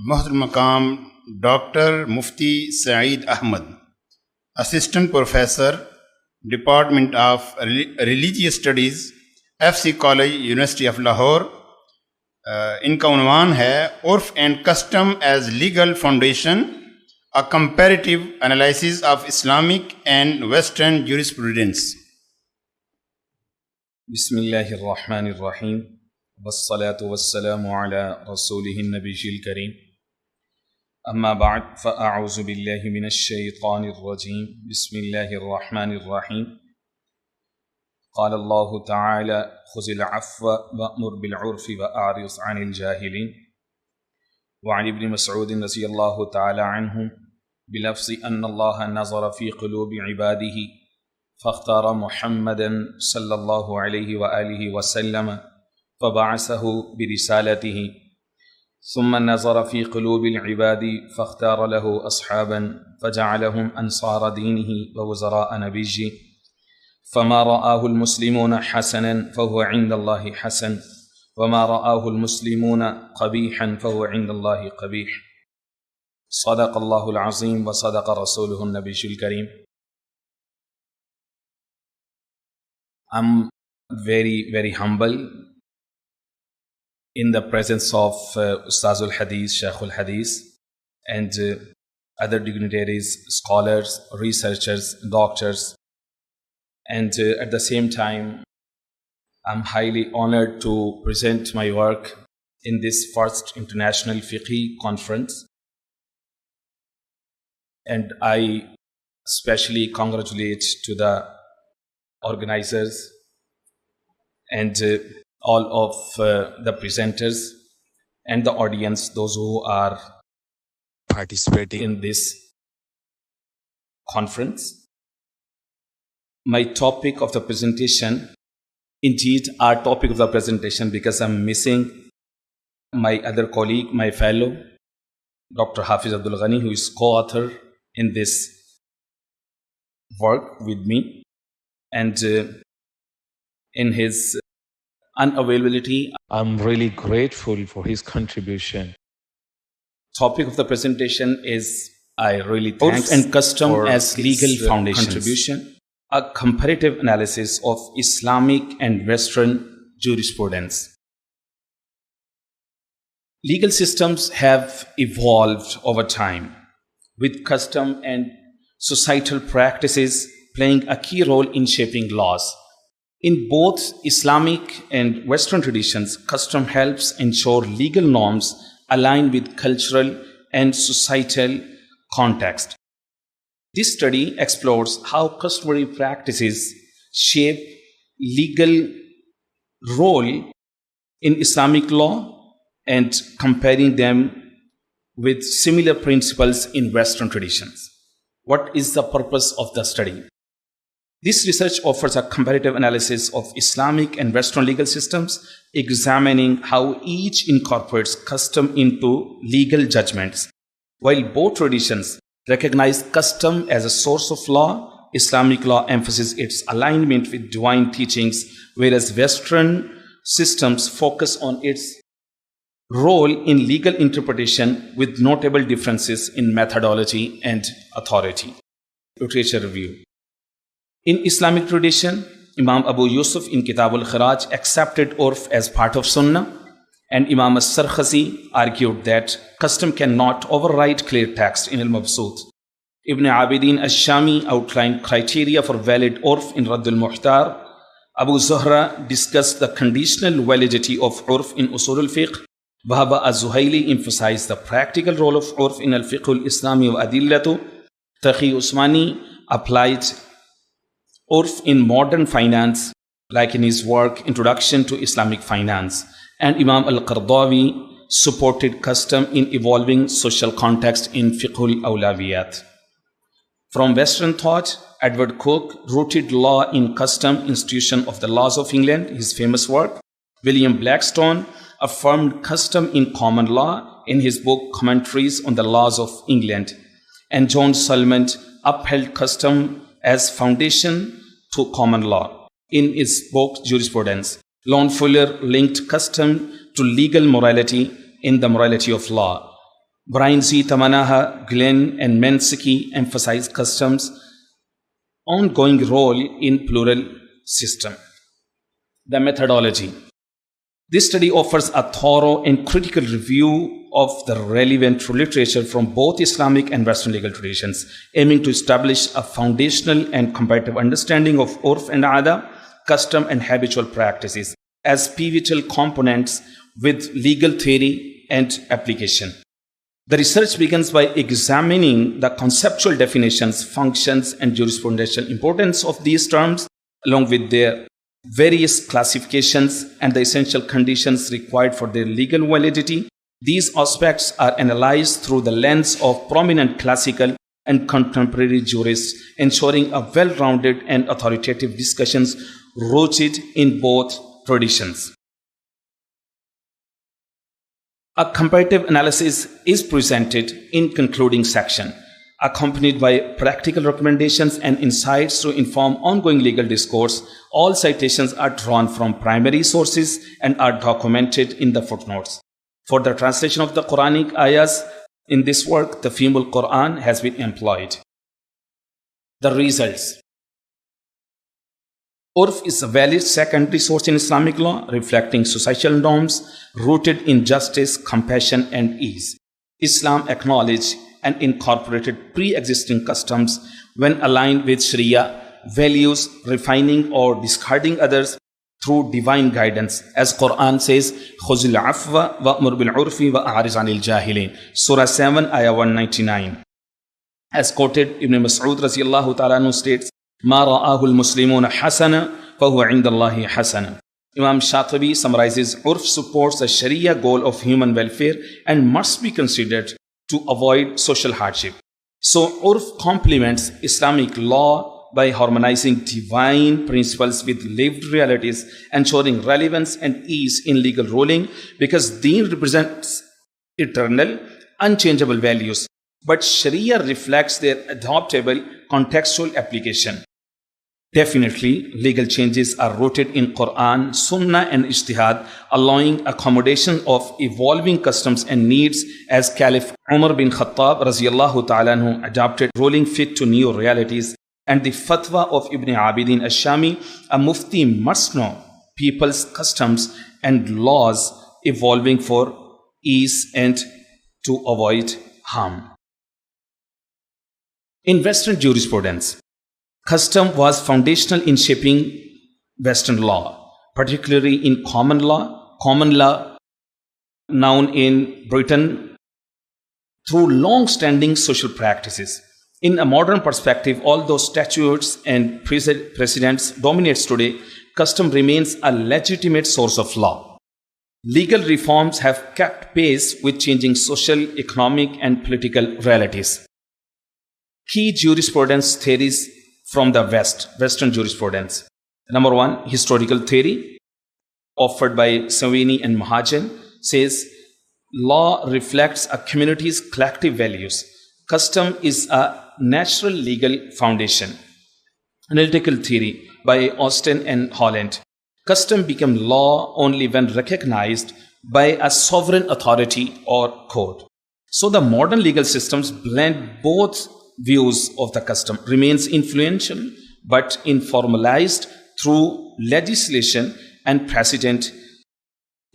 Muhtar Maqam Dr. Mufti Saeed Ahmad, Assistant Professor, Department of Religious Studies, FC College, University of Lahore. इनका उन्वान है उर्फ and custom as legal foundation, a comparative analysis of Islamic and Western jurisprudence. बिस्मिल्लाहिर्रहमानिर्रहीम वस्सलातु वस्सलामु अला रसूलिहिन नबिय्यिल करीम. अम्मा बअद फ़अऊज़ु बिल्लाहि मिनश शैतानिर रजीम. बिस्मिल्लाहिर्रहमानिर्रहीम. क़ाल अल्लाहु तआला ख़ुज़िल अफ़्व वअमुर बिल उर्फ़ि वअअरिज़ अनिल जाहिलीन. वअन इब्न मसऊद रज़ियल्लाहु तआला अन्हु बिलफ़्ज़ि अन्नल्लाह नज़र फ़ी क़ुलूबि इबादिही फ़ख्तार मुहम्मदन सल्लल्लाहु अलैहि वआलिहि वसल्लम फ़बअसहु बिरिसालतिही सुम्मा नज़र फ़ी क़ुलूबिल इबादी फ़ख्तार लहु अस्हाबन फ़जअलहुम अंसार दीनिही व वज़राअ नबिय्यिही फ़मा रआहुल मुस्लिमून हसनन फ़हुव इंदल्लाहि हसन वमा रआहुल मुस्लिमून क़बीहन फ़हुव इंदल्लाहि क़बीह. सदक़ल्लाहुल अज़ीम व सदक़ रसूलुहुन नबिय्युल करीम. I'm very humble in the presence of Ustazul Hadith, Shaykhul Hadith, and other dignitaries, scholars, researchers, doctors. And at the same time, I'm highly honored to present my work in this first international Fiqhi conference. And I especially congratulate to the organizers and all of the presenters and the audience, those who are participating in this conference. My topic of the presentation, indeed our topic of the presentation, because I'm missing my other colleague, my fellow, Dr. Hafiz Abdul Ghani, who is co-author in this work with me. And in his unavailability, I'm really grateful for his contribution. Topic of the presentation is, I really thank Urf and Custom as legal foundation contribution. A comparative analysis of Islamic and Western jurisprudence. Legal systems have evolved over time, with custom and societal practices playing a key role in shaping laws. In both Islamic and Western traditions, custom helps ensure legal norms align with cultural and societal context. This study explores how customary practices shape legal role in Islamic law and comparing them with similar principles in Western traditions. What is the purpose of the study? This research offers a comparative analysis of Islamic and Western legal systems, examining how each incorporates custom into legal judgments. While both traditions recognize custom as a source of law, Islamic law emphasizes its alignment with divine teachings, whereas Western systems focus on its role in legal interpretation with notable differences in methodology and authority. Literature review. In Islamic tradition, Imam Abu Yusuf in Kitab al-Khiraj accepted Urf as part of Sunnah, and Imam al-Sarkhazi argued that custom cannot override clear text in al-Mabsut. Ibn Abidin al-Shami outlined criteria for valid Urf in Radd al-Muhtar. Abu Zuhra discussed the conditional validity of Urf in Usul al-Fiqh. Wahab al-Zuhaili emphasized the practical role of Urf in al-Fiqh al-Islami wa Adillatu. Taqi Usmani applied Urf in modern finance, like in his work Introduction to Islamic Finance. And Imam al-Qardawi supported custom in evolving social context in Fiqh al-Awlawiyat. From Western thought, Edward Coke rooted law in custom, Institution of the Laws of England, his famous work. William Blackstone affirmed custom in common law in his book Commentaries on the Laws of England. And John Sullivan upheld custom as foundation to common law in his book Jurisprudence. Lon Fuller linked custom to legal morality in The Morality of Law. Brian Z. Tamanaha, Glenn, and Mensiki emphasize customs' ongoing role in plural system. The methodology. This study offers a thorough and critical review of the relevant literature from both Islamic and Western legal traditions, aiming to establish a foundational and comparative understanding of urf and ada, custom and habitual practices as pivotal components with legal theory and application. The research begins by examining the conceptual definitions, functions, and jurisprudential importance of these terms, along with their various classifications and the essential conditions required for their legal validity. These aspects are analyzed through the lens of prominent classical and contemporary jurists, ensuring a well-rounded and authoritative discussions rooted in both traditions. A comparative analysis is presented in concluding section, accompanied by practical recommendations and insights to inform ongoing legal discourse. All citations are drawn from primary sources and are documented in the footnotes. For the translation of the Quranic ayahs in this work, the female Quran has been employed. The results. Urf is a valid secondary source in Islamic law, reflecting societal norms rooted in justice, compassion, and ease. Islam acknowledged and incorporated pre-existing customs when aligned with Sharia values, refining or discarding others through divine guidance. As Quran says, خُذِ الْعَفْوَ وَأْمُرْ بِالْعُرْفِ وَأَعْرِضْ عَنِ الْجَاهِلِينَ. Surah 7, Ayah 199. As quoted, Ibn Mas'ud radiallahu ta'ala anhu states, مَا رَآهُ الْمُسْلِمُونَ حَسَنًا فَهُوَ عِنْدَ اللَّهِ حَسَنًا. Imam Shatibi summarizes, Urf supports the Sharia goal of human welfare and must be considered to avoid social hardship. So Urf complements Islamic law by harmonizing divine principles with lived realities, ensuring relevance and ease in legal ruling, because Deen represents eternal, unchangeable values, but Sharia reflects their adaptable contextual application. Definitely, legal changes are rooted in Quran, Sunnah, and Ijtihad, allowing accommodation of evolving customs and needs, as Caliph Umar bin Khattab radiallahu ta'ala anhu adopted ruling fit to new realities. And the fatwa of Ibn Abidin Ash-Shami, a mufti must know people's customs and laws evolving for ease and to avoid harm. In Western jurisprudence, custom was foundational in shaping Western law, particularly in common law known in Britain through long-standing social practices. In a modern perspective, although statutes and precedents dominates today, custom remains a legitimate source of law. Legal reforms have kept pace with changing social, economic, and political realities. Key jurisprudence theories from the Western jurisprudence. Number 1, historical theory, offered by Savini and Mahajan, says law reflects a community's collective values. Custom is a natural legal foundation. Analytical theory by Austin and Holland. Custom become law only when recognized by a sovereign authority or court. So the modern legal systems blend both views of the custom, remains influential but informalized through legislation and precedent.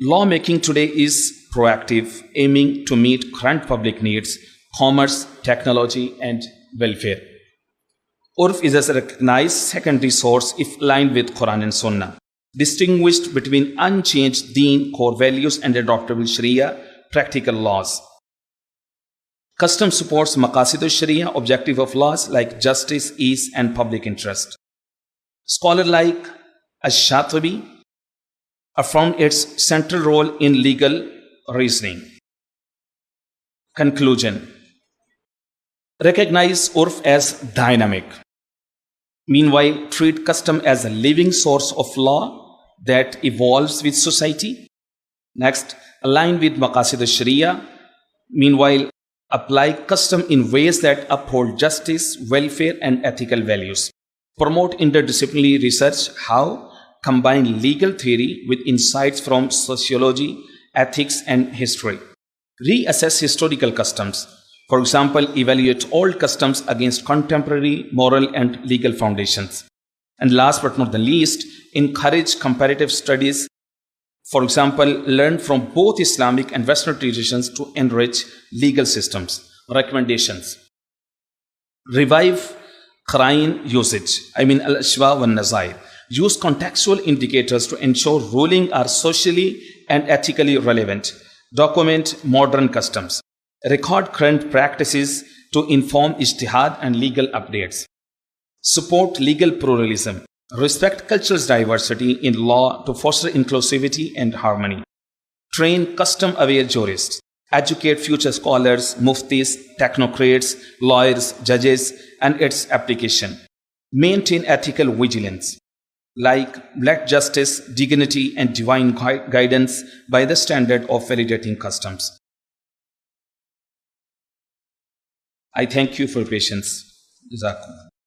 Lawmaking today is proactive, aiming to meet current public needs, commerce, technology, and welfare. Urf is a recognized secondary source if aligned with Quran and Sunnah, distinguished between unchanged Deen core values and adoptable Sharia practical laws. Custom supports maqasid al-Sharia, objective of laws like justice, ease, and public interest. Scholar like Ash-Shatibi affirmed its central role in legal reasoning. Conclusion. Recognize Urf as dynamic. Meanwhile, treat custom as a living source of law that evolves with society. Next, align with maqasid al-Sharia. Meanwhile, apply custom in ways that uphold justice, welfare, and ethical values. Promote interdisciplinary research. How? Combine legal theory with insights from sociology, ethics, and history. Reassess historical customs. For example, evaluate old customs against contemporary moral and legal foundations. And last but not the least, encourage comparative studies. For example, learn from both Islamic and Western traditions to enrich legal systems. Recommendations. Revive Quran usage. Al-Ashwa wa Nazair. Use contextual indicators to ensure ruling are socially and ethically relevant. Document modern customs. Record current practices to inform ijtihad and legal updates. Support legal pluralism. Respect cultural diversity in law to foster inclusivity and harmony. Train custom-aware jurists. Educate future scholars, muftis, technocrats, lawyers, judges, and its application. Maintain ethical vigilance. Let justice, dignity, and divine guidance by the standard of validating customs. I thank you for your patience. Jazakum.